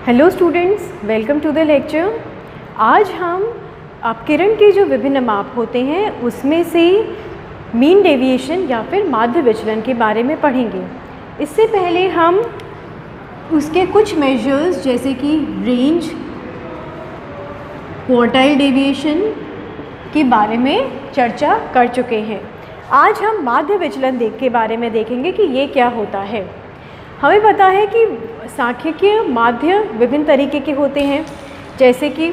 Hello students, welcome to the lecture. आज हम अपकिरण के जो विभिन्न माप होते हैं उसमें से मीन डेविएशन या फिर माध्य विचलन के बारे में पढ़ेंगे। इससे पहले हम उसके कुछ मेजर्स जैसे कि रेंज, क्वार्टाइल डेविएशन के बारे में चर्चा कर चुके हैं। आज हम माध्य विचलन के बारे में देखेंगे कि ये क्या होता है। हमें पता है कि सांख्यिकीय माध्य विभिन्न तरीके के होते हैं, जैसे कि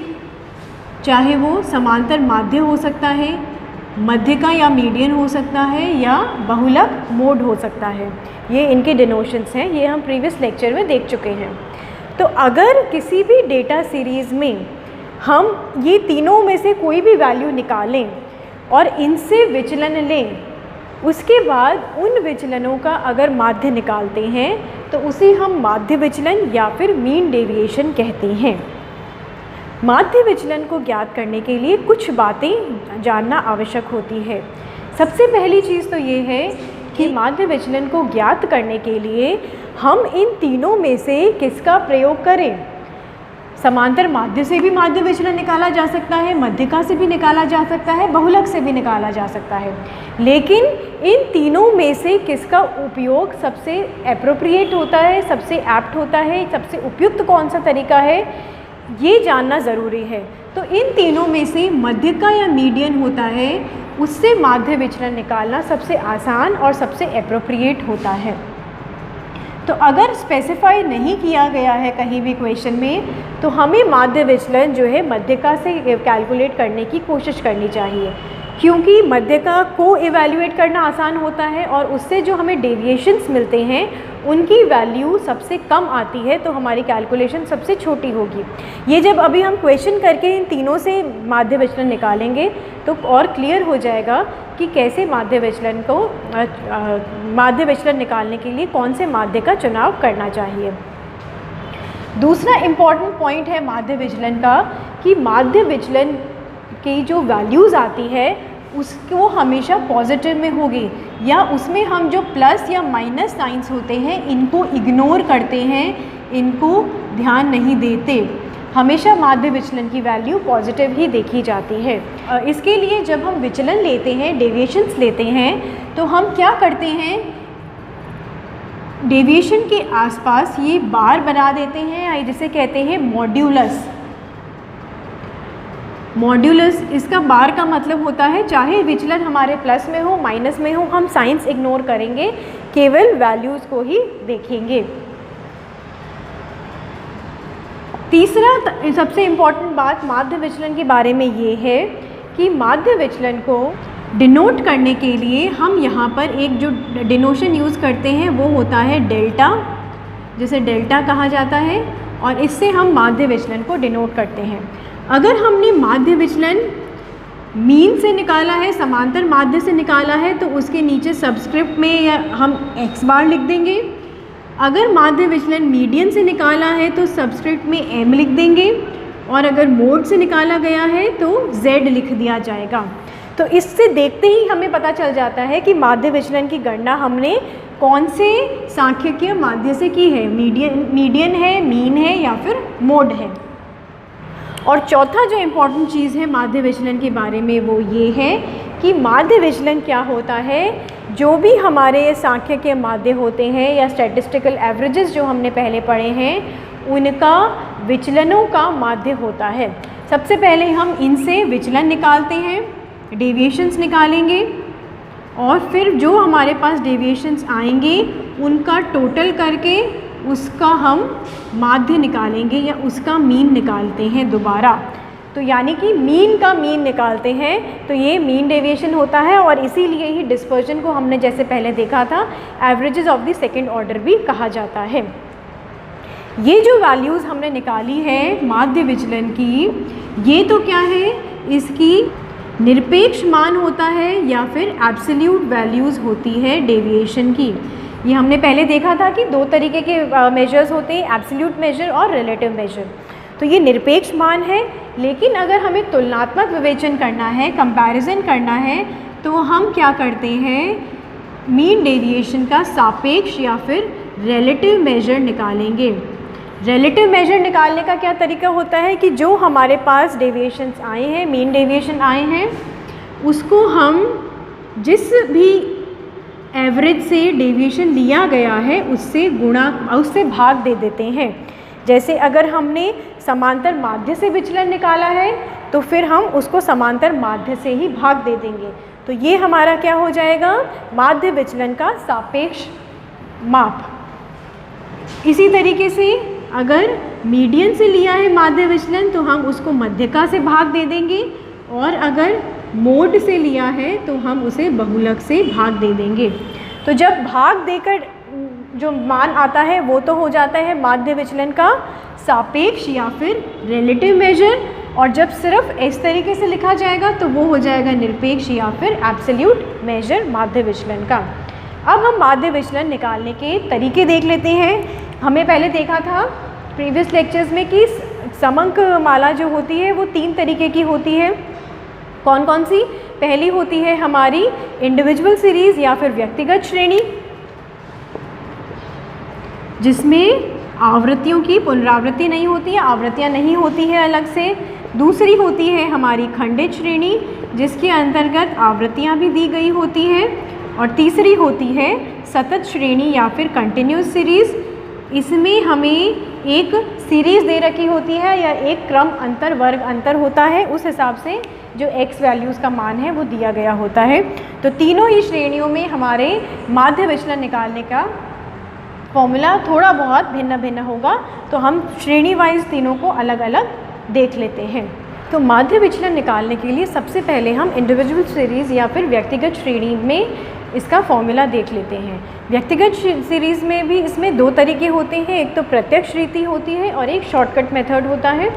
चाहे वो समांतर माध्य हो सकता है, मध्यिका या मीडियन हो सकता है, या बहुलक मोड हो सकता है। ये इनके डिनोशंस हैं, ये हम प्रीवियस लेक्चर में देख चुके हैं। तो अगर किसी भी डेटा सीरीज़ में हम ये तीनों में से कोई भी वैल्यू निकालें और इनसे विचलन लें, उसके बाद उन विचलनों का अगर माध्य निकालते हैं तो उसे हम माध्य विचलन या फिर मीन डेविएशन कहते हैं। माध्य विचलन को ज्ञात करने के लिए कुछ बातें जानना आवश्यक होती है। सबसे पहली चीज़ तो ये है कि माध्य विचलन को ज्ञात करने के लिए हम इन तीनों में से किसका प्रयोग करें। समांतर माध्य से भी माध्य विचलन निकाला जा सकता है, मध्यिका से भी निकाला जा सकता है, बहुलक से भी निकाला जा सकता है, लेकिन इन तीनों में से किसका उपयोग सबसे एप्रोप्रिएट होता है, सबसे एप्ट होता है, सबसे उपयुक्त कौन सा तरीका है, ये जानना ज़रूरी है। तो इन तीनों में से मध्यिका या मीडियन होता है, उससे माध्य विचलन निकालना सबसे आसान और सबसे एप्रोप्रिएट होता है। तो अगर स्पेसिफाई नहीं किया गया है कहीं भी क्वेश्चन में, तो हमें माध्य विचलन जो है मध्यिका से कैलकुलेट करने की कोशिश करनी चाहिए, क्योंकि मध्यिका को इवैल्यूएट करना आसान होता है और उससे जो हमें डेविएशंस मिलते हैं उनकी वैल्यू सबसे कम आती है, तो हमारी कैलकुलेशन सबसे छोटी होगी। ये जब अभी हम क्वेश्चन करके इन तीनों से माध्य विचलन निकालेंगे तो और क्लियर हो जाएगा कि कैसे माध्य विचलन निकालने के लिए कौन से माध्य का चुनाव करना चाहिए। दूसरा इम्पॉर्टेंट पॉइंट है माध्य विचलन का कि माध्य विचलन की जो वैल्यूज़ आती है उसको हमेशा पॉजिटिव में होगी, या उसमें हम जो प्लस या माइनस साइंस होते हैं इनको इग्नोर करते हैं, इनको ध्यान नहीं देते। हमेशा माध्य विचलन की वैल्यू पॉजिटिव ही देखी जाती है। इसके लिए जब हम विचलन लेते हैं, डेविएशंस लेते हैं, तो हम क्या करते हैं, डेविएशन के आसपास ये बार बना देते हैं, जिसे कहते हैं मॉड्यूलस। मॉड्यूलस, इसका बार का मतलब होता है चाहे विचलन हमारे प्लस में हो माइनस में हो, हम साइंस इग्नोर करेंगे, केवल वैल्यूज़ को ही देखेंगे। तीसरा सबसे इम्पॉर्टेंट बात माध्य विचलन के बारे में ये है कि माध्य विचलन को डिनोट करने के लिए हम यहाँ पर एक जो डिनोशन यूज़ करते हैं वो होता है डेल्टा, जिसे डेल्टा कहा जाता है, और इससे हम माध्य विचलन को डिनोट करते हैं। अगर हमने माध्य विचलन मीन से निकाला है, समांतर माध्य से निकाला है, तो उसके नीचे सबस्क्रिप्ट में या हम x बार लिख देंगे। अगर माध्य विचलन मीडियन से निकाला है तो सबस्क्रिप्ट में m लिख देंगे, और अगर मोड से निकाला गया है तो z लिख दिया जाएगा। तो इससे देखते ही हमें पता चल जाता है कि माध्य विचलन की गणना हमने कौन से सांख्यिकीय माध्य से की है, मीडियन है, मीन है या फिर मोड है। और चौथा जो इम्पॉर्टेंट चीज़ है माध्य विचलन के बारे में वो ये है कि माध्य विचलन क्या होता है। जो भी हमारे सांख्यिकीय माध्य होते हैं या स्टैटिस्टिकल एवरेजेस जो हमने पहले पढ़े हैं, उनका विचलनों का माध्य होता है। सबसे पहले हम इनसे विचलन निकालते हैं, डेविएशंस निकालेंगे, और फिर जो हमारे पास डेविएशंस आएंगे उनका टोटल करके उसका हम माध्य निकालेंगे या उसका मीन निकालते हैं दोबारा। तो यानी कि मीन का मीन निकालते हैं, तो ये मीन डेविएशन होता है, और इसीलिए ही डिस्पर्जन को हमने जैसे पहले देखा था averages of the second order भी कहा जाता है। ये जो वैल्यूज़ हमने निकाली है माध्य विचलन की, ये तो क्या है, इसकी निरपेक्ष मान होता है या फिर एब्सोल्यूट वैल्यूज़ होती है डेविएशन की। ये हमने पहले देखा था कि दो तरीके के मेजर्स होते हैं, एब्सोल्यूट मेजर और रिलेटिव मेजर। तो ये निरपेक्ष मान है, लेकिन अगर हमें तुलनात्मक विवेचन करना है, कंपैरिजन करना है, तो हम क्या करते हैं, मीन डेविएशन का सापेक्ष या फिर रिलेटिव मेजर निकालेंगे। रिलेटिव मेजर निकालने का क्या तरीका होता है कि जो हमारे पास डेविएशंस आए हैं, मीन डेविएशन आए हैं, उसको हम जिस भी एवरेज से डेविएशन लिया गया है उससे भाग दे देते हैं। जैसे अगर हमने समांतर माध्य से विचलन निकाला है तो फिर हम उसको समांतर माध्य से ही भाग दे देंगे। तो ये हमारा क्या हो जाएगा, माध्य विचलन का सापेक्ष माप। इसी तरीके से अगर मीडियन से लिया है माध्य विचलन तो हम उसको मध्यिका से भाग दे देंगे, और अगर मोड से लिया है तो हम उसे बहुलक से भाग दे देंगे। तो जब भाग देकर जो मान आता है वो तो हो जाता है माध्य विचलन का सापेक्ष या फिर रिलेटिव मेजर, और जब सिर्फ इस तरीके से लिखा जाएगा तो वो हो जाएगा निरपेक्ष या फिर एब्सोल्यूट मेजर माध्य विचलन का। अब हम माध्य विचलन निकालने के तरीके देख लेते हैं। हमें पहले देखा था प्रीवियस लेक्चर्स में कि समंक माला जो होती है वो 3 तरीके की होती है। कौन कौन सी? पहली होती है हमारी इंडिविजुअल सीरीज़ या फिर व्यक्तिगत श्रेणी, जिसमें आवृत्तियों की पुनरावृत्ति नहीं होती है, आवृत्तियाँ नहीं होती है अलग से। दूसरी होती है हमारी खंडित श्रेणी, जिसके अंतर्गत आवृत्तियाँ भी दी गई होती हैं। और तीसरी होती है सतत श्रेणी या फिर कंटिन्यूस सीरीज़। इसमें हमें एक सीरीज़ दे रखी होती है या एक क्रम अंतर वर्ग अंतर होता है, उस हिसाब से जो x वैल्यूज़ का मान है वो दिया गया होता है। तो तीनों ही श्रेणियों में हमारे माध्य विचलन निकालने का फॉर्मूला थोड़ा बहुत भिन्न भिन्न होगा, तो हम श्रेणी वाइज तीनों को अलग अलग देख लेते हैं। तो माध्य विचलन निकालने के लिए सबसे पहले हम इंडिविजुअल सीरीज़ या फिर व्यक्तिगत श्रेणी में इसका फॉर्मूला देख लेते हैं। व्यक्तिगत सीरीज़ में भी इसमें 2 तरीके होते हैं, एक तो प्रत्यक्ष रीति होती है और एक शॉर्टकट मेथड होता है।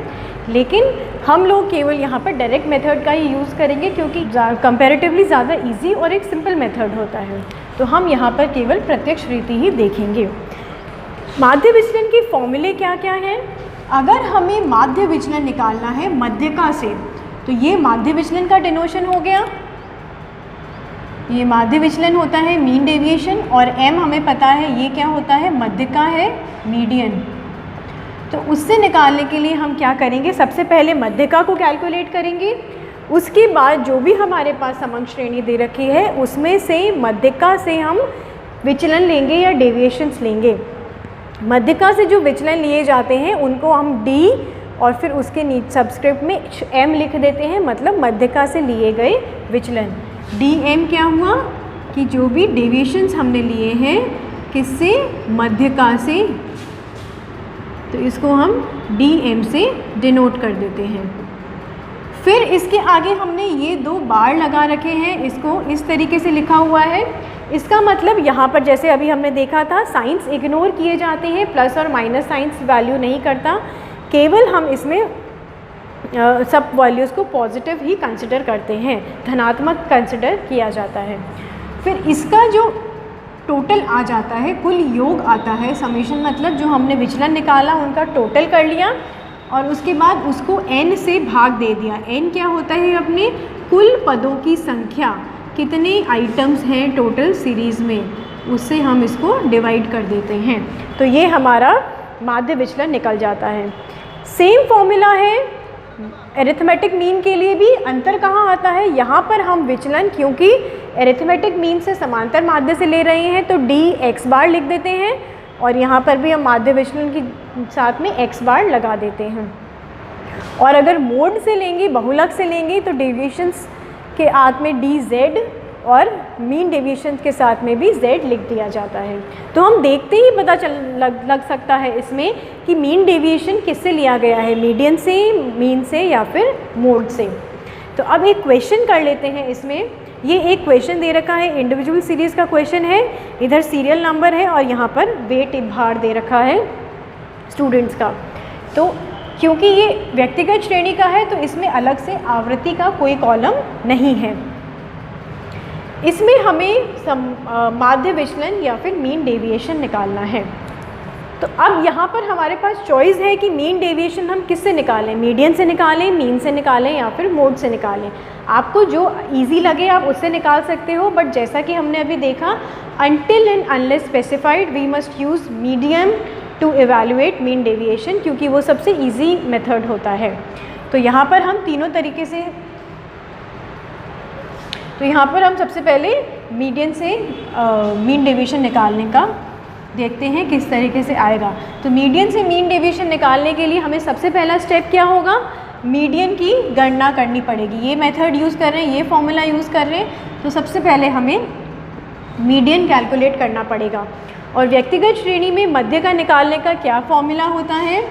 लेकिन हम लोग केवल यहाँ पर डायरेक्ट मेथड का ही यूज़ करेंगे क्योंकि कंपैरेटिवली ज़्यादा इजी और एक सिंपल मेथड होता है। तो हम यहाँ पर केवल प्रत्यक्ष रीति ही देखेंगे। माध्य विचलन के फॉर्मूले क्या क्या हैं? अगर हमें माध्य विचलन निकालना है मध्यिका से, तो ये माध्य विचलन का डिनोशन हो गया। ये माध्य विचलन होता है मीन डेविएशन, और m हमें पता है ये क्या होता है, मध्यिका है, मीडियन। तो उससे निकालने के लिए हम क्या करेंगे, सबसे पहले मध्यिका को कैलकुलेट करेंगे। उसके बाद जो भी हमारे पास समंक श्रेणी दे रखी है उसमें से मध्यिका से हम विचलन लेंगे या डेविएशंस लेंगे। मध्यिका से जो विचलन लिए जाते हैं उनको हम d और फिर उसके नीचे सबस्क्रिप्ट में m लिख देते हैं, मतलब मध्यिका से लिए गए विचलन। dm क्या हुआ कि जो भी डेविएशंस हमने लिए हैं किससे, मध्यिका से, तो इसको हम dm से डिनोट कर देते हैं। फिर इसके आगे हमने ये 2 बार लगा रखे हैं, इसको इस तरीके से लिखा हुआ है। इसका मतलब यहाँ पर जैसे अभी हमने देखा था साइंस इग्नोर किए जाते हैं, प्लस और माइनस साइंस वैल्यू नहीं करता, केवल हम इसमें सब वैल्यूज़ को पॉजिटिव ही कंसिडर करते हैं, धनात्मक कंसिडर किया जाता है। फिर इसका जो टोटल आ जाता है, कुल योग आता है, समेशन मतलब जो हमने विचलन निकाला उनका टोटल कर लिया और उसके बाद उसको n से भाग दे दिया। n क्या होता है, अपने कुल पदों की संख्या, कितने आइटम्स हैं टोटल सीरीज़ में, उससे हम इसको डिवाइड कर देते हैं। तो ये हमारा माध्य विचलन निकल जाता है। सेम फॉर्मूला है एरिथमेटिक मीन के लिए भी। अंतर कहाँ आता है, यहाँ पर हम विचलन क्योंकि एरिथमेटिक मीन से समांतर माध्य से ले रहे हैं तो डी एक्स बार लिख देते हैं, और यहाँ पर भी हम माध्य विचलन के साथ में एक्स बार लगा देते हैं। और अगर मोड से लेंगे, बहुलक से लेंगे, तो डेविएशंस के आत में डी जेड और मीन डेविएशन के साथ में भी z लिख दिया जाता है। तो हम देखते ही पता लग सकता है इसमें कि मीन डेविएशन किससे लिया गया है, मीडियन से, मीन से या फिर मोड से। तो अब एक क्वेश्चन कर लेते हैं इसमें। ये एक क्वेश्चन दे रखा है, इंडिविजुअल सीरीज़ का क्वेश्चन है, इधर सीरियल नंबर है और यहाँ पर वेट भार दे रखा है स्टूडेंट्स का। तो क्योंकि ये व्यक्तिगत श्रेणी का है तो इसमें अलग से आवृत्ति का कोई कॉलम नहीं है। इसमें हमें माध्य विचलन या फिर मीन डेविएशन निकालना है। तो अब यहाँ पर हमारे पास चॉइस है कि मीन डेविएशन हम किससे निकालें, मीडियन से निकालें, मीन से निकालें या फिर मोड से निकालें। आपको जो इजी लगे आप उससे निकाल सकते हो, बट जैसा कि हमने अभी देखा, until and unless specified we must use median to evaluate mean deviation, क्योंकि वो सबसे इजी मेथड होता है। तो यहाँ पर हम तीनों तरीके से, तो यहाँ पर हम सबसे पहले मीडियन से मीन डेविएशन निकालने का देखते हैं किस तरीके से आएगा। तो मीडियन से मीन डेविएशन निकालने के लिए हमें सबसे पहला स्टेप क्या होगा, मीडियन की गणना करनी पड़ेगी। ये मेथड यूज़ कर रहे हैं, ये फॉर्मूला यूज़ कर रहे हैं, तो सबसे पहले हमें मीडियन कैलकुलेट करना पड़ेगा। और व्यक्तिगत श्रेणी में मध्य का निकालने का क्या फॉर्मूला होता है,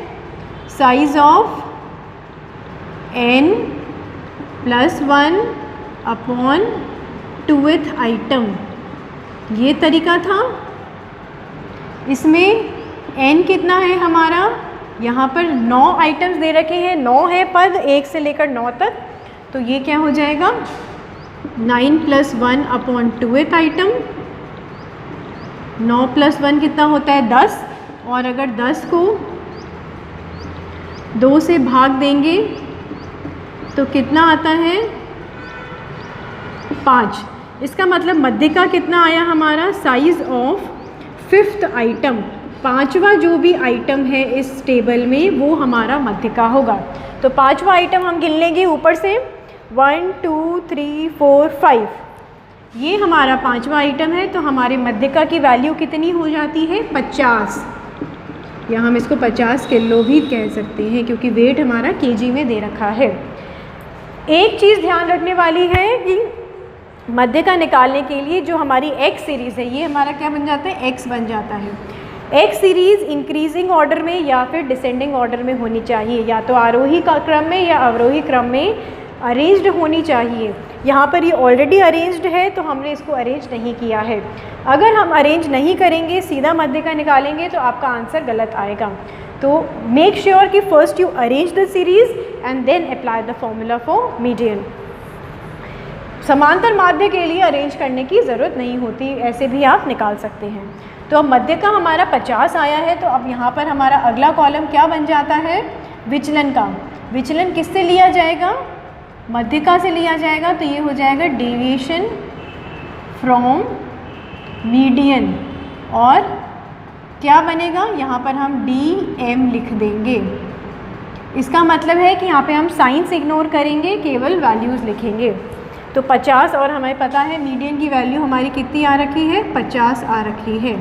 size of n + 1 upon 2th item, ये तरीका था। इसमें n कितना है हमारा, यहाँ पर 9 आइटम्स दे रखे हैं, 9 है पद 1 से लेकर 9 तक, तो ये क्या हो जाएगा 9 + 1 अपॉन 2th आइटम। 9 + 1 कितना होता है 10, और अगर 10 को 2 से भाग देंगे तो कितना आता है 5। इसका मतलब मध्य का कितना आया हमारा, साइज ऑफ 5th आइटम, 5वां जो भी आइटम है इस टेबल में वो हमारा मध्य का होगा। तो 5वां आइटम हम गिन लेंगे ऊपर से, 1 2 3 4 5, ये हमारा 5वां आइटम है। तो हमारे मध्यका की वैल्यू कितनी हो जाती है 50, या हम इसको 50 किलो भी कह सकते हैं क्योंकि वेट हमारा केजी में दे रखा है। एक चीज़ ध्यान रखने वाली है कि मध्य का निकालने के लिए जो हमारी एक्स सीरीज़ है, ये हमारा क्या बन जाता है, एक्स बन जाता है। एक्स सीरीज़ इंक्रीजिंग ऑर्डर में या फिर डिसेंडिंग ऑर्डर में होनी चाहिए, या तो आरोही का क्रम में या अवरोही क्रम में अरेंज्ड होनी चाहिए। यहाँ पर ये ऑलरेडी अरेंज्ड है तो हमने इसको अरेंज नहीं किया है। अगर हम अरेंज नहीं करेंगे, सीधा मध्य का निकालेंगे तो आपका आंसर गलत आएगा। तो मेक श्योर कि first you arrange the series and then apply the formula for median. समांतर माध्य के लिए अरेंज करने की ज़रूरत नहीं होती, ऐसे भी आप निकाल सकते हैं। तो अब मध्य का हमारा 50 आया है, तो अब यहाँ पर हमारा अगला कॉलम क्या बन जाता है, विचलन का। विचलन किससे लिया जाएगा, मध्यका से लिया जाएगा, तो ये हो जाएगा डेविएशन फ्रॉम मीडियन, और क्या बनेगा यहाँ पर हम DM लिख देंगे। इसका मतलब है कि यहाँ पे हम साइंस इग्नोर करेंगे, केवल वैल्यूज़ लिखेंगे। तो 50, और हमें पता है मीडियन की वैल्यू हमारी कितनी आ रखी है, 50 आ रखी है।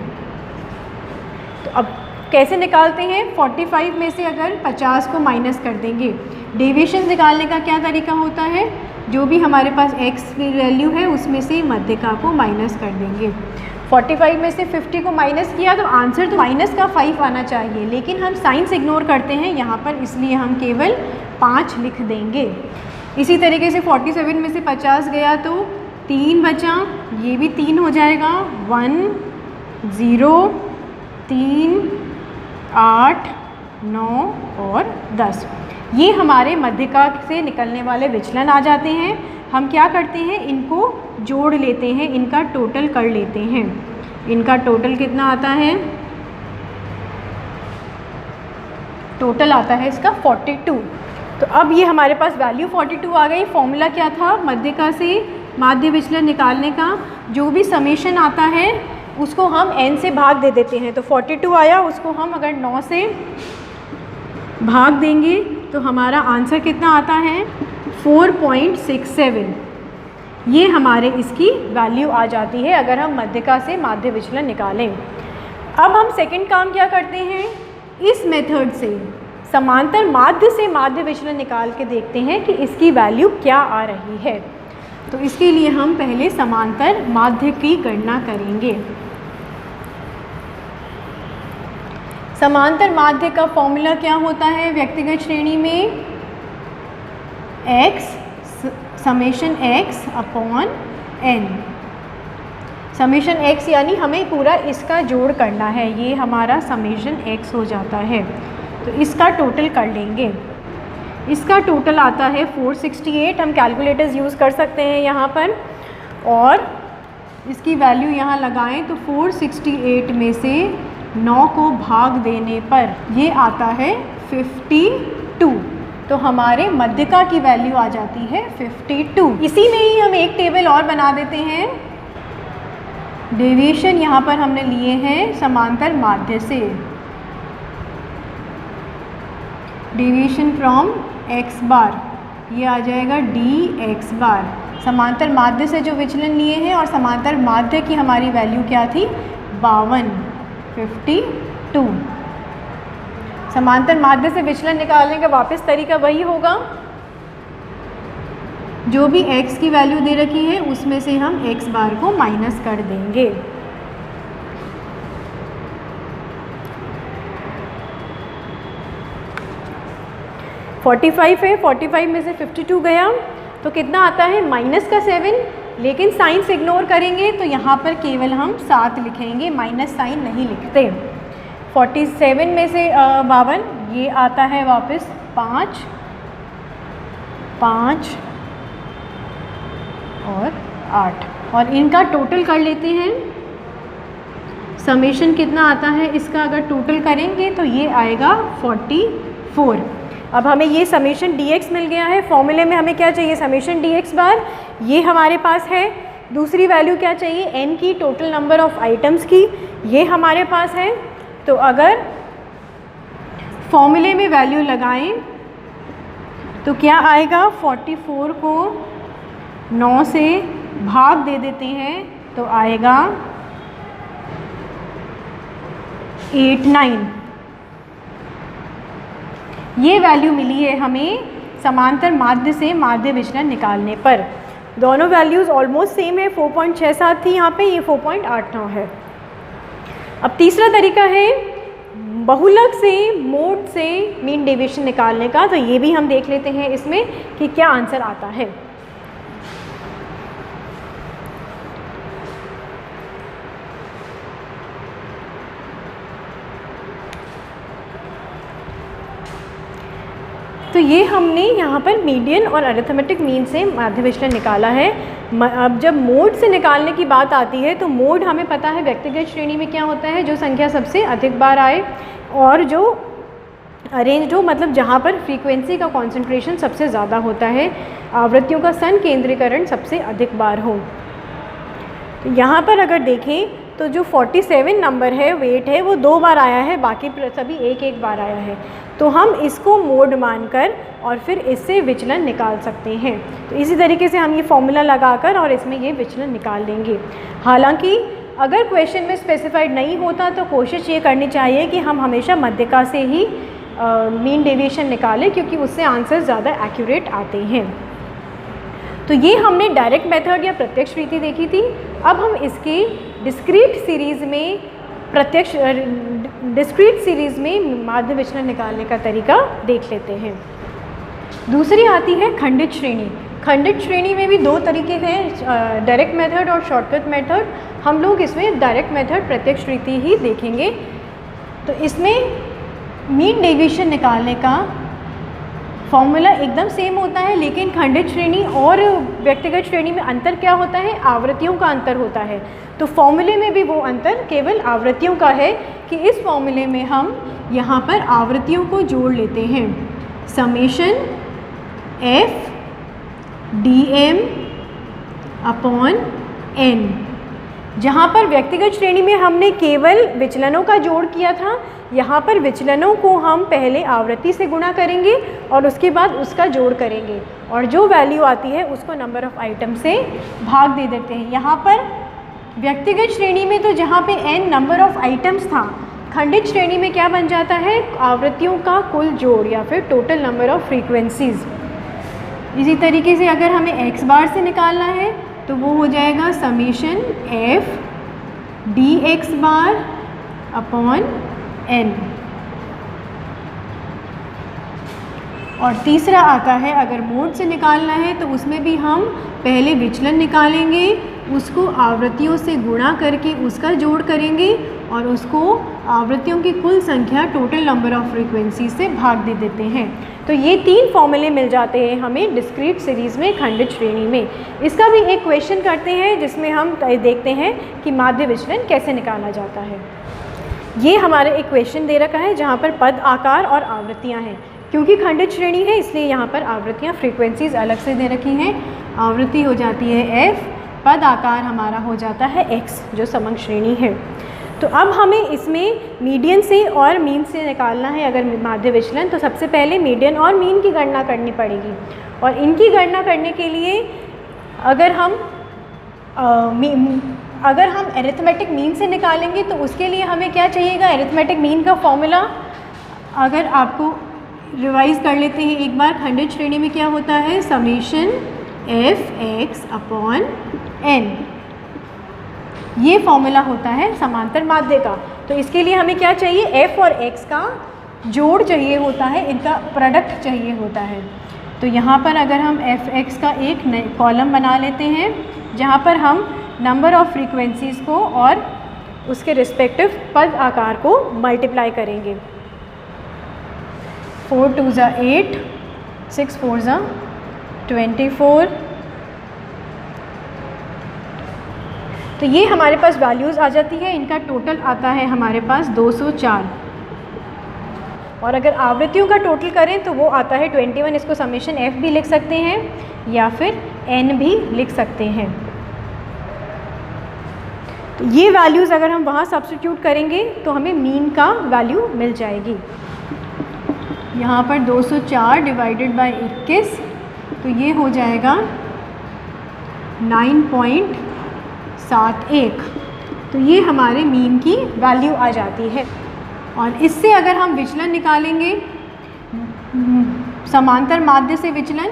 तो अब कैसे निकालते हैं, 45 में से अगर 50 को माइनस कर देंगे। डेविएशन निकालने का क्या तरीका होता है, जो भी हमारे पास x की वैल्यू है उसमें से मध्यका को माइनस कर देंगे। 45 में से 50 को माइनस किया तो आंसर तो -5 आना चाहिए, लेकिन हम साइंस इग्नोर करते हैं यहाँ पर, इसलिए हम केवल 5 लिख देंगे। इसी तरीके से 47 में से 50 गया तो 3 बचा, ये भी 3 हो जाएगा, 1 0 3 8 9 और 10। ये हमारे मध्यका से निकलने वाले विचलन आ जाते हैं। हम क्या करते हैं, इनको जोड़ लेते हैं, इनका टोटल कर लेते हैं। इनका टोटल कितना आता है, टोटल आता है इसका 42। तो अब ये हमारे पास वैल्यू 42 आ गई। फॉर्मूला क्या था, मध्यका से माध्य विचलन निकालने का जो भी समेशन आता है उसको हम n से भाग दे देते हैं। तो 42 आया, उसको हम अगर 9 से भाग देंगे तो हमारा आंसर कितना आता है 4.67। ये हमारे इसकी वैल्यू आ जाती है अगर हम मध्यका से माध्य विचलन निकालें। अब हम सेकंड काम क्या करते हैं, इस मेथड से समांतर माध्य से माध्य विचलन निकाल के देखते हैं कि इसकी वैल्यू क्या आ रही है। तो इसके लिए हम पहले समांतर माध्य की गणना करेंगे। समांतर माध्य का फॉर्मूला क्या होता है व्यक्तिगत श्रेणी में, x summation x upon n। Summation x यानी हमें पूरा इसका जोड़ करना है, ये हमारा समेशन x हो जाता है। तो इसका टोटल कर लेंगे, इसका टोटल आता है 468। हम कैलकुलेटर्स यूज़ कर सकते हैं यहाँ पर, और इसकी वैल्यू यहाँ लगाएं तो 468 में से 9 को भाग देने पर ये आता है 52। तो हमारे मध्यका की वैल्यू आ जाती है 52। इसी में ही हम एक टेबल और बना देते हैं। डेविएशन यहाँ पर हमने लिए हैं समांतर माध्य से, डेविएशन फ्रॉम एक्स बार, ये आ जाएगा डी एक्स बार। समांतर माध्य से जो विचलन लिए हैं और समांतर माध्य की हमारी वैल्यू क्या थी 52। समांतर माध्य से विचलन निकालने का वापस तरीका वही होगा, जो भी x की वैल्यू दे रखी है उसमें से हम x बार को माइनस कर देंगे। (45) है, 45 में से 52 गया तो कितना आता है -7, लेकिन साइन से इग्नोर करेंगे तो यहाँ पर केवल हम 7 लिखेंगे, माइनस साइन नहीं लिखते। 47 में से 52, ये आता है वापस 5 और 8, और इनका टोटल कर लेते हैं। समेशन कितना आता है इसका, अगर टोटल करेंगे तो ये आएगा 44। अब हमें ये समेशन dx मिल गया है। फॉर्मूले में हमें क्या चाहिए, समेशन dx बार, ये हमारे पास है। दूसरी वैल्यू क्या चाहिए, n की, टोटल नंबर ऑफ आइटम्स की, ये हमारे पास है। तो अगर फॉर्मूले में वैल्यू लगाएं तो क्या आएगा, 44 को 9 से भाग दे देते हैं तो आएगा 89। ये वैल्यू मिली है हमें समांतर माध्य से माध्य विचलन निकालने पर। दोनों वैल्यूज़ ऑलमोस्ट सेम है, 4.67 थी यहाँ पे, ये 4.89 है। अब तीसरा तरीका है बहुलक से मोड से मीन डेविएशन निकालने का, तो ये भी हम देख लेते हैं इसमें कि क्या आंसर आता है। तो ये हमने यहाँ पर मीडियन और अरिथमेटिक मीन से माध्य विचलन निकाला है। अब जब मोड से निकालने की बात आती है तो मोड हमें पता है व्यक्तिगत श्रेणी में क्या होता है, जो संख्या सबसे अधिक बार आए और जो अरेंज्ड हो, मतलब जहाँ पर फ्रीक्वेंसी का कॉन्सेंट्रेशन सबसे ज़्यादा होता है, आवृत्तियों का संकेंद्रीकरण सबसे अधिक बार हो। तो यहाँ पर अगर देखें तो जो 47 नंबर है, वेट है, वो 2 बार आया है, बाकी सभी एक बार आया है। तो हम इसको मोड मानकर और फिर इससे विचलन निकाल सकते हैं। तो इसी तरीके से हम ये फॉर्मूला लगाकर और इसमें ये विचलन निकाल लेंगे। हालांकि अगर क्वेश्चन में स्पेसिफाइड नहीं होता तो कोशिश ये करनी चाहिए कि हम हमेशा मध्यिका से ही मीन डेविएशन निकालें, क्योंकि उससे आंसर ज़्यादा एक्यूरेट आते हैं। तो ये हमने डायरेक्ट मेथड या प्रत्यक्ष रीति देखी थी। अब हम इसके डिस्क्रीट सीरीज़ में माध्य विचलन निकालने का तरीका देख लेते हैं। दूसरी आती है खंडित श्रेणी। खंडित श्रेणी में भी 2 तरीके हैं, डायरेक्ट मेथड और शॉर्टकट मेथड। हम लोग इसमें डायरेक्ट मेथड प्रत्यक्ष रीति ही देखेंगे। तो इसमें मीन डेविएशन निकालने का फॉर्मूला एकदम सेम होता है, लेकिन खंडित श्रेणी और व्यक्तिगत श्रेणी में अंतर क्या होता है, आवृत्तियों का अंतर होता है। तो फॉर्मूले में भी वो अंतर केवल आवृत्तियों का है कि इस फॉर्मूले में हम यहाँ पर आवृत्तियों को जोड़ लेते हैं। Summation f dm upon n। जहाँ पर व्यक्तिगत श्रेणी में हमने केवल विचलनों का जोड़ किया था, यहाँ पर विचलनों को हम पहले आवृत्ति से गुणा करेंगे और उसके बाद उसका जोड़ करेंगे, और जो वैल्यू आती है उसको नंबर ऑफ़ आइटम से भाग दे देते हैं। यहाँ पर व्यक्तिगत श्रेणी में तो जहाँ पे n नंबर ऑफ़ आइटम्स था, खंडित श्रेणी में क्या बन जाता है, आवृत्तियों का कुल जोड़ या फिर टोटल नंबर ऑफ़ फ्रीक्वेंसीज़। इसी तरीके से अगर हमें x बार से निकालना है तो वो हो जाएगा summation f dx bar upon n। और तीसरा आता है अगर मोड से निकालना है तो उसमें भी हम पहले विचलन निकालेंगे, उसको आवृत्तियों से गुणा करके उसका जोड़ करेंगे और उसको आवृत्तियों की कुल संख्या टोटल नंबर ऑफ़ फ्रीक्वेंसी से भाग दे देते हैं। तो ये 3 फॉर्मूले मिल जाते हैं हमें डिस्क्रीट सीरीज़ में खंडित श्रेणी में। इसका भी एक क्वेश्चन करते हैं जिसमें हम देखते हैं कि माध्य विचलन कैसे निकाला जाता है। ये हमारे एक क्वेश्चन दे रखा है जहाँ पर पद आकार और आवृत्तियाँ हैं। क्योंकि खंडित श्रेणी है इसलिए यहाँ पर आवृत्तियाँ फ्रीक्वेंसीज अलग से दे रखी हैं। आवृत्ति हो जाती है f, पद आकार हमारा हो जाता है x जो समंग श्रेणी है। तो अब हमें इसमें मीडियन से और मीन से निकालना है अगर माध्य विचलन, तो सबसे पहले मीडियन और मीन की गणना करनी पड़ेगी। और इनकी गणना करने के लिए अगर हम एरिथमेटिक मीन से निकालेंगे तो उसके लिए हमें क्या चाहिएगा, एरिथमेटिक मीन का फॉर्मूला अगर आपको रिवाइज कर लेते हैं एक बार, खंडित श्रेणी में क्या होता है, समेशन f(x) अपॉन n, ये फॉर्मूला होता है समांतर माध्य का। तो इसके लिए हमें क्या चाहिए, f और x का जोड़ चाहिए होता है, इनका प्रोडक्ट चाहिए होता है। तो यहाँ पर अगर हम f(x) का एक कॉलम बना लेते हैं जहाँ पर हम नंबर ऑफ़ फ्रीक्वेंसीज़ को और उसके रिस्पेक्टिव पद आकार को मल्टीप्लाई करेंगे। 4 2 ज़ा 8, 6 4 ज़ा 24। तो ये हमारे पास वैल्यूज़ आ जाती है, इनका टोटल आता है हमारे पास 204। और अगर आवृत्तियों का टोटल करें तो वो आता है 21। इसको समेशन f भी लिख सकते हैं या फिर n भी लिख सकते हैं। तो ये वैल्यूज़ अगर हम वहाँ सब्स्टिट्यूट करेंगे तो हमें मीन का वैल्यू मिल जाएगी। यहाँ पर 204 डिवाइडेड बाय 21, तो ये हो जाएगा 9.71। तो ये हमारे मीन की वैल्यू आ जाती है। और इससे अगर हम विचलन निकालेंगे समांतर माध्य से विचलन,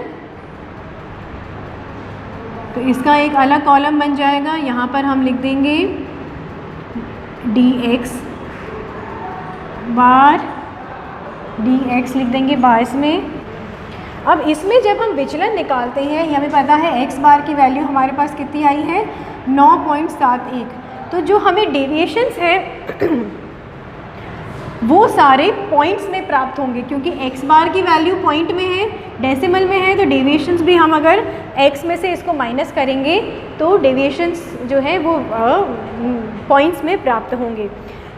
तो इसका एक अलग कॉलम बन जाएगा। यहाँ पर हम लिख देंगे dx बार, dx लिख देंगे बार्स में। अब इसमें जब हम विचलन निकालते हैं, हमें पता है x बार की वैल्यू हमारे पास कितनी आई है, 9.71। तो जो हमें डेविएशंस है वो सारे पॉइंट्स में प्राप्त होंगे, क्योंकि x बार की वैल्यू पॉइंट में है, डेसिमल में है, तो डेविएशंस भी हम अगर x में से इसको माइनस करेंगे तो डेविएशंस जो है वो पॉइंट्स में प्राप्त होंगे।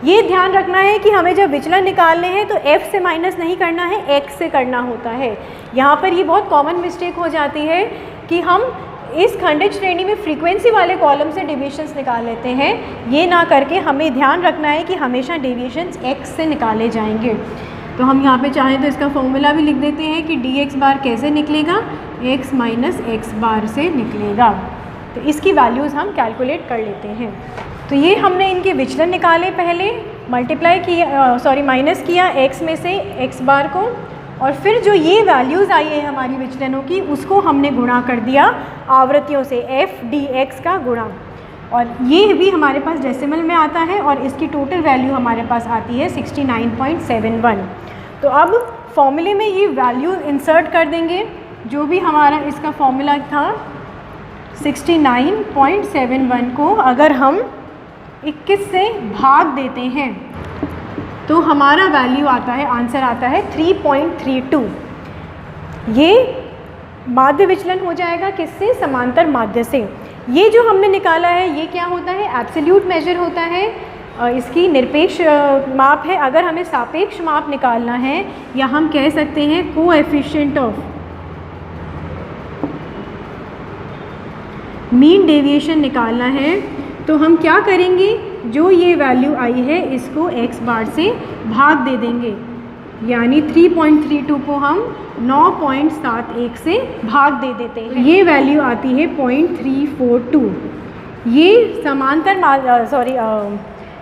ये ध्यान रखना है कि हमें जब विचलन निकालने हैं तो f से माइनस नहीं करना है, x से करना होता है। यहाँ पर ये बहुत कॉमन मिस्टेक हो जाती है कि हम इस खंडित श्रेणी में फ्रीक्वेंसी वाले कॉलम से डेविएशंस निकाल लेते हैं। ये ना करके हमें ध्यान रखना है कि हमेशा डेविएशंस x से निकाले जाएंगे। तो हम यहाँ पे चाहें तो इसका फॉर्मूला भी लिख देते हैं कि dx बार कैसे निकलेगा, x माइनस एक्स बार से निकलेगा। तो इसकी वैल्यूज़ हम कैलकुलेट कर लेते हैं। तो ये हमने इनके विचलन निकाले, पहले मल्टीप्लाई किया, माइनस किया x में से x बार को, और फिर जो ये वैल्यूज़ आई है हमारी विचलनों की उसको हमने गुणा कर दिया आवृत्तियों से, f dx का गुणा। और ये भी हमारे पास डेसिमल में आता है और इसकी टोटल वैल्यू हमारे पास आती है 69.71। तो अब फॉर्मूले में ये वैल्यू इंसर्ट कर देंगे, जो भी हमारा इसका फॉर्मूला था 69.71 को अगर हम 21 से भाग देते हैं तो हमारा वैल्यू आता है, आंसर आता है 3.32। ये माध्य विचलन हो जाएगा किससे, समांतर माध्य से। ये जो हमने निकाला है ये क्या होता है, एब्सोल्यूट मेजर होता है, इसकी निरपेक्ष माप है। अगर हमें सापेक्ष माप निकालना है या हम कह सकते हैं कोएफिशिएंट ऑफ मीन डेविएशन निकालना है, तो हम क्या करेंगे, जो ये वैल्यू आई है इसको x बार से भाग दे देंगे, यानी 3.32 को हम 9.71 से भाग दे देते हैं। ये वैल्यू आती है 0.342। ये समांतर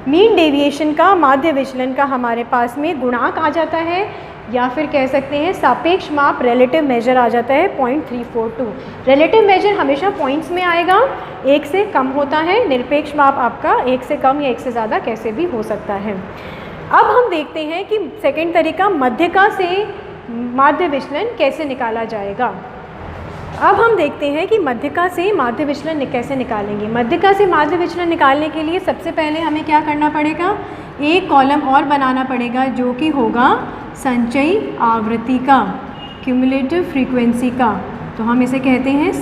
मीन डेविएशन का, माध्य विचलन का हमारे पास में गुणांक आ जाता है, या फिर कह सकते हैं सापेक्ष माप, रिलेटिव मेजर आ जाता है 0.342। रिलेटिव मेजर हमेशा पॉइंट्स में आएगा, 1 से कम होता है। निरपेक्ष माप आपका 1 से कम या 1 से ज़्यादा कैसे भी हो सकता है। अब हम देखते हैं कि सेकंड तरीका मध्यिका से माध्य विचलन कैसे निकाला जाएगा। अब हम देखते हैं कि मध्यिका से माध्य विचलन कैसे निकालेंगे। मध्यिका से माध्य विचलन निकालने के लिए सबसे पहले हमें क्या करना पड़ेगा, एक कॉलम और बनाना पड़ेगा जो कि होगा संचयी आवृत्ति का, क्यूमुलेटिव फ्रीक्वेंसी का। तो हम इसे कहते हैं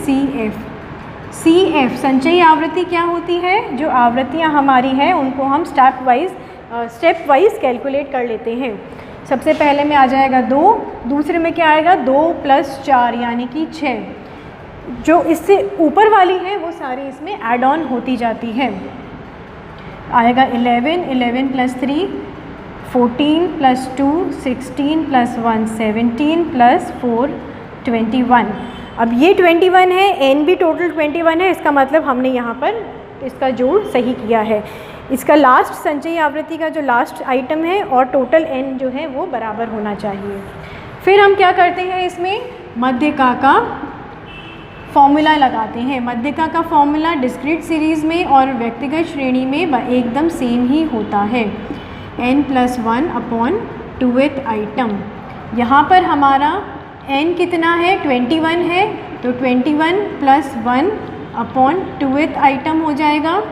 CF। संचयी आवृत्ति क्या होती है, जो आवृत्तियाँ हमारी हैं उनको हम स्टेप वाइज कैलकुलेट कर लेते हैं। सबसे पहले में आ जाएगा 2, दूसरे में क्या आएगा 2 + 4 यानी कि 6। जो इससे ऊपर वाली है वो सारी इसमें ऐड ऑन होती जाती है। आएगा 11, 11 प्लस 3 14 प्लस 2 16 प्लस 1 17 प्लस 4 21। अब ये 21 है, n भी टोटल 21 है, इसका मतलब हमने यहाँ पर इसका जोड़ सही किया है। इसका लास्ट संचयी आवृत्ति का जो लास्ट आइटम है और टोटल n जो है वो बराबर होना चाहिए। फिर हम क्या करते हैं, इसमें मध्यिका का फॉर्मूला लगाते हैं। मध्यिका का फॉर्मूला डिस्क्रीट सीरीज़ में और व्यक्तिगत श्रेणी में एकदम सेम ही होता है, n+1/2th आइटम। यहाँ पर हमारा n कितना है, 21 है, तो 21 + 1/2th आइटम हो जाएगा,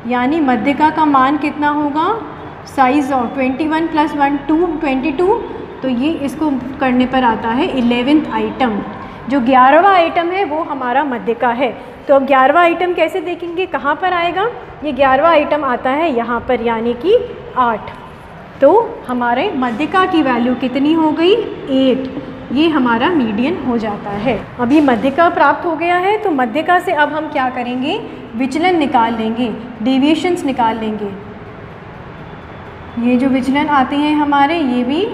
यानी मध्यिका का मान कितना होगा, साइज़ ऑफ 21 + 1 22, तो ये इसको करने पर आता है 11th आइटम। जो 11वां आइटम है वो हमारा मध्यिका है। तो अब 11वां आइटम कैसे देखेंगे, कहाँ पर आएगा, ये 11वां आइटम आता है यहाँ पर, यानी कि 8। तो हमारे मध्यिका की वैल्यू कितनी हो गई, 8। ये हमारा मीडियन हो जाता है। अभी मध्यिका प्राप्त हो गया है, तो मध्यिका से अब हम क्या करेंगे, विचलन निकाल लेंगे, डेविएशंस निकाल लेंगे। ये जो विचलन आते हैं हमारे, ये भी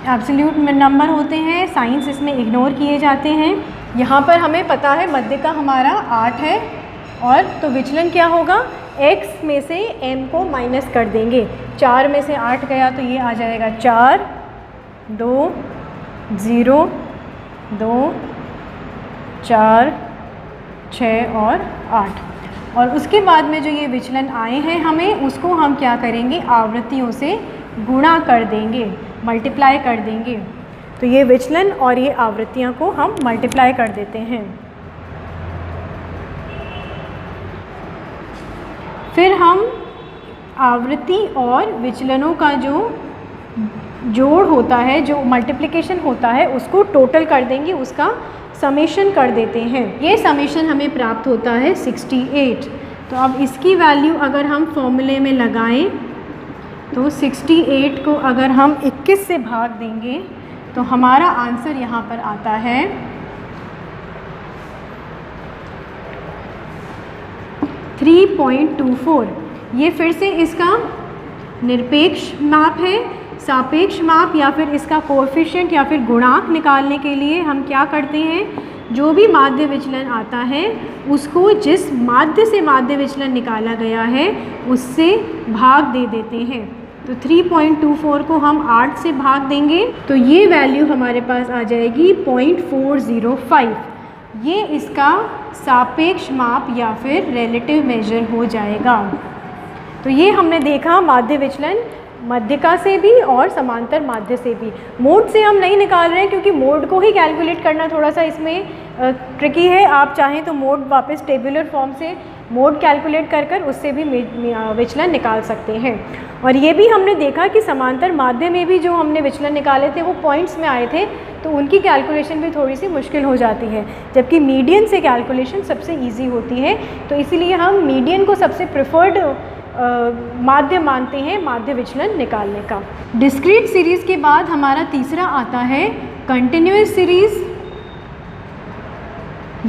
एब्सोल्यूट नंबर होते हैं, साइंस इसमें इग्नोर किए जाते हैं। यहाँ पर हमें पता है मध्यिका हमारा 8 है, और तो विचलन क्या होगा, x में से m को माइनस कर देंगे। 4 में से 8 गया तो ये आ जाएगा 4 2 0 2 4 6 और 8। और उसके बाद में जो ये विचलन आए हैं हमें, उसको हम क्या करेंगे, आवृत्तियों से गुणा कर देंगे, मल्टीप्लाई कर देंगे। तो ये विचलन और ये आवृत्तियों को हम मल्टीप्लाई कर देते हैं। फिर हम आवृत्ति और विचलनों का जो जोड़ होता है, जो मल्टीप्लिकेशन होता है, उसको टोटल कर देंगे, उसका समेशन कर देते हैं। ये समेशन हमें प्राप्त होता है 68। तो अब इसकी वैल्यू अगर हम फॉर्मूले में लगाएं, तो 68 को अगर हम 21 से भाग देंगे तो हमारा आंसर यहाँ पर आता है 3.24। ये फिर से इसका निरपेक्ष माप है, सापेक्ष माप या फिर इसका कोएफिशिएंट या फिर गुणांक निकालने के लिए हम क्या करते हैं, जो भी माध्य विचलन आता है उसको जिस माध्य से माध्य विचलन निकाला गया है उससे भाग दे देते हैं। तो 3.24 को हम 8 से भाग देंगे तो ये वैल्यू हमारे पास आ जाएगी 0.405। ये इसका सापेक्ष माप या फिर रिलेटिव मेजर हो जाएगा। तो ये हमने देखा माध्य विचलन मध्यिका से भी और समांतर माध्य से भी। मोड से हम नहीं निकाल रहे हैं क्योंकि मोड को ही कैलकुलेट करना थोड़ा सा इसमें ट्रिकी है। आप चाहें तो मोड वापस टेबुलर फॉर्म से मोड कैलकुलेट कर उससे भी विचलन निकाल सकते हैं। और ये भी हमने देखा कि समांतर माध्य में भी जो हमने विचलन निकाले थे वो पॉइंट्स में आए थे, तो उनकी कैलकुलेशन भी थोड़ी सी मुश्किल हो जाती है, जबकि मीडियन से कैलकुलेशन सबसे ईजी होती है। तो इसीलिए हम मीडियन को सबसे प्रिफर्ड माध्य मानते हैं माध्य विचलन निकालने का। डिस्क्रीट सीरीज़ के बाद हमारा तीसरा आता है कंटिन्यूअस सीरीज़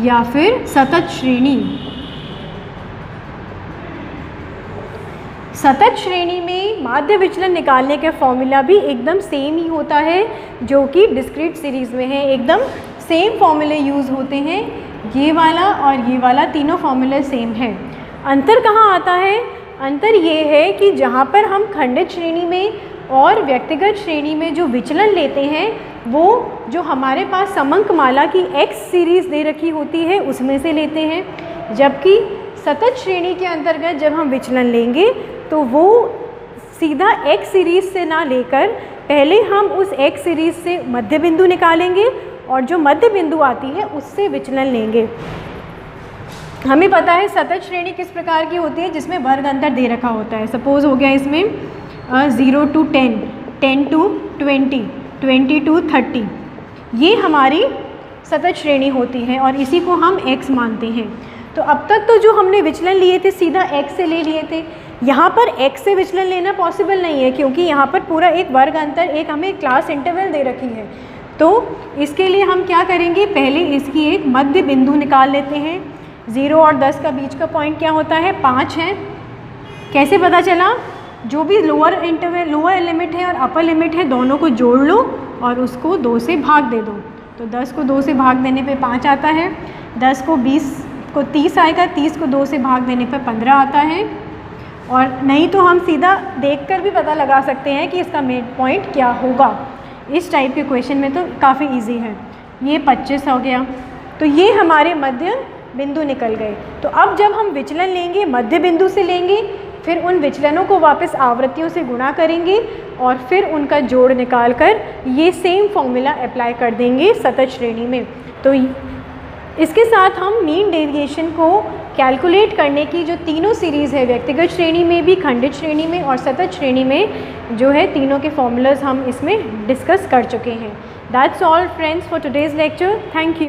या फिर सतत श्रेणी। सतत श्रेणी में माध्य विचलन निकालने का फॉर्मूला भी एकदम सेम ही होता है जो कि डिस्क्रीट सीरीज़ में है। एकदम सेम फॉर्मूले यूज़ होते हैं, ये वाला और ये वाला, तीनों फॉर्मूले सेम हैं। अंतर कहाँ आता है? अंतर ये है कि जहाँ पर हम खंडित श्रेणी में और व्यक्तिगत श्रेणी में जो विचलन लेते हैं वो जो हमारे पास समंकमाला की x सीरीज़ दे रखी होती है उसमें से लेते हैं, जबकि सतत श्रेणी के अंतर्गत जब हम विचलन लेंगे तो वो सीधा x सीरीज़ से ना लेकर पहले हम उस x सीरीज़ से मध्य बिंदु निकालेंगे और जो मध्य बिंदु आती है उससे विचलन लेंगे। हमें पता है सतत श्रेणी किस प्रकार की होती है, जिसमें वर्ग अंतर दे रखा होता है। सपोज़ हो गया इसमें 0 to 10, 10 to 20, 20 to 30, ये हमारी सतत श्रेणी होती है और इसी को हम x मानते हैं। तो अब तक तो जो हमने विचलन लिए थे सीधा x से ले लिए थे, यहाँ पर x से विचलन लेना पॉसिबल नहीं है क्योंकि यहाँ पर पूरा एक वर्ग अंतर, एक हमें क्लास इंटरवल दे रखी है। तो इसके लिए हम क्या करेंगे, पहले इसकी एक मध्य बिंदु निकाल लेते हैं। 0 और 10 का बीच का पॉइंट क्या होता है, 5 है। कैसे पता चला? जो भी लोअर लिमिट है और अपर लिमिट है दोनों को जोड़ लो और उसको 2 से भाग दे दो। तो 10 को 2 से भाग देने पे 5 आता है, 10 को 20 को 30 आएगा, 30 को 2 से भाग देने पर 15 आता है। और नहीं तो हम सीधा देखकर भी पता लगा सकते हैं कि इसका मिड पॉइंट क्या होगा। इस टाइप के क्वेश्चन में तो काफ़ी इजी है। ये 25 हो गया, तो ये हमारे मध्य बिंदु निकल गए। तो अब जब हम विचलन लेंगे मध्य बिंदु से लेंगे, फिर उन विचलनों को वापस आवृत्तियों से गुणा करेंगे और फिर उनका जोड़ निकाल कर ये सेम फॉर्मूला अप्लाई कर देंगे सतत श्रेणी में। तो इसके साथ हम मीन डेविएशन को कैलकुलेट करने की जो तीनों सीरीज़ है, व्यक्तिगत श्रेणी में भी, खंडित श्रेणी में और सतत श्रेणी में जो है, तीनों के फॉर्मूलाज हम इसमें डिस्कस कर चुके हैं। That's all friends for today's lecture. Thank you.